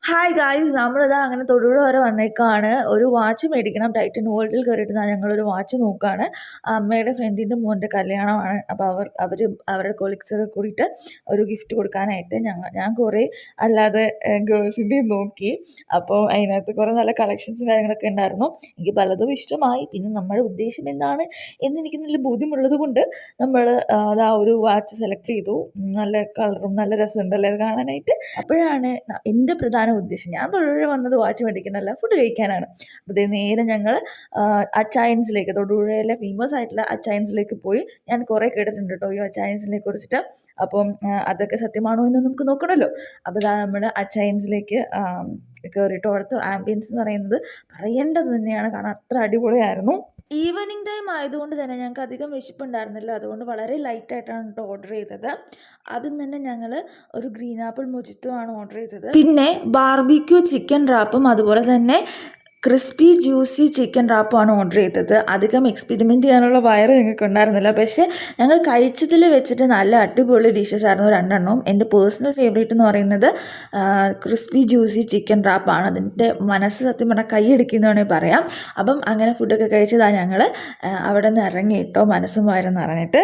Hi guys, നമ്മളിതാ അങ്ങനെ തൊടുപുഴ വരെ വന്നേക്കാണ്. ഒരു വാച്ച് മേടിക്കണം. ടൈറ്റൻ വേൾഡിൽ കയറിയിട്ട് ഞങ്ങളൊരു വാച്ച് നോക്കുകയാണ്. അമ്മയുടെ ഫ്രണ്ടിൻ്റെ മോൻ്റെ കല്യാണമാണ്. അപ്പോൾ അവരുടെ കൊളീഗ്സൊക്കെ കൂടിയിട്ട് ഒരു ഗിഫ്റ്റ് കൊടുക്കാനായിട്ട് ഞാൻ കുറേ അല്ലാതെ ഗേൾസിൻ്റെയും നോക്കി. അപ്പോൾ അതിനകത്ത് കുറേ നല്ല കളക്ഷൻസും കാര്യങ്ങളൊക്കെ ഉണ്ടായിരുന്നു. എനിക്ക് പലതും ഇഷ്ടമായി. പിന്നെ നമ്മുടെ ഉദ്ദേശം എന്താണ് എന്നെനിക്ക് നല്ല ബോധ്യമുള്ളത് കൊണ്ട് നമ്മൾ അതാ ഒരു വാച്ച് സെലക്ട് ചെയ്തു. നല്ല കളറും നല്ല രസമുണ്ടല്ലേ അത് കാണാനായിട്ട്. അപ്പോഴാണ് എൻ്റെ പ്രധാന ഉദ്ദേശം, ഞാൻ തൊടുപുഴ വന്നത് വാച്ച് മേടിക്കാനല്ല, ഫുഡ് കഴിക്കാനാണ്. അപ്പോൾ നേരെ ഞങ്ങൾ അച്ചായൻസിലേക്ക്, തൊടുപുഴയിലെ ഫേമസ് ആയിട്ടുള്ള അച്ചായൻസിലേക്ക് പോയി. ഞാൻ കുറേ കേട്ടിട്ടുണ്ട് കേട്ടോ ഈ അച്ചായൻസിനെ കുറിച്ചിട്ട്. അപ്പം അതൊക്കെ സത്യമാണോ എന്ന് നമുക്ക് നോക്കണമല്ലോ. അപ്പോൾ ഇതാ നമ്മൾ അച്ചായൻസിലേക്ക് കയറിയിട്ട് അവിടുത്തെ ആംബിയൻസ് എന്ന് പറയുന്നത് പറയേണ്ടത് തന്നെയാണ്, കാരണം അത്ര അടിപൊളിയായിരുന്നു. ഈവനിങ് ടൈം ആയതുകൊണ്ട് തന്നെ ഞങ്ങൾക്ക് അധികം വിശപ്പുണ്ടായിരുന്നില്ല. അതുകൊണ്ട് വളരെ ലൈറ്റായിട്ടാണ് കേട്ടോ ഓർഡർ ചെയ്തത്. ആദ്യം തന്നെ ഞങ്ങൾ ഒരു ഗ്രീൻ ആപ്പിൾ മൊജിറ്റോ ആണ് ഓർഡർ ചെയ്തത്. പിന്നെ ബാർബിക്യൂ ചിക്കൻ റാപ്പും അതുപോലെ തന്നെ ക്രിസ്പി ജ്യൂസി ചിക്കൻ റാപ്പുമാണ് ഓർഡർ ചെയ്തത്. അധികം എക്സ്പെരിമെൻറ്റ് ചെയ്യാനുള്ള വയറ് ഞങ്ങൾക്ക് ഉണ്ടായിരുന്നില്ല. പക്ഷേ ഞങ്ങൾ കഴിച്ചതിൽ വെച്ചിട്ട് നല്ല അടിപൊളി ഡിഷസ് ആയിരുന്നു രണ്ടെണ്ണവും. എൻ്റെ പേഴ്സണൽ ഫേവറേറ്റ് എന്ന് പറയുന്നത് ക്രിസ്പി ജ്യൂസി ചിക്കൻ റാപ്പാണ്. അതിൻ്റെ മനസ്സ് സത്യം പറഞ്ഞാൽ കൈയടിക്കുന്നു വേണമെങ്കിൽ പറയാം. അപ്പം അങ്ങനെ ഫുഡൊക്കെ കഴിച്ചതാണ് ഞങ്ങൾ അവിടെ നിന്ന് ഇറങ്ങി കേട്ടോ, മനസ്സും വയറും നിറഞ്ഞിട്ട്.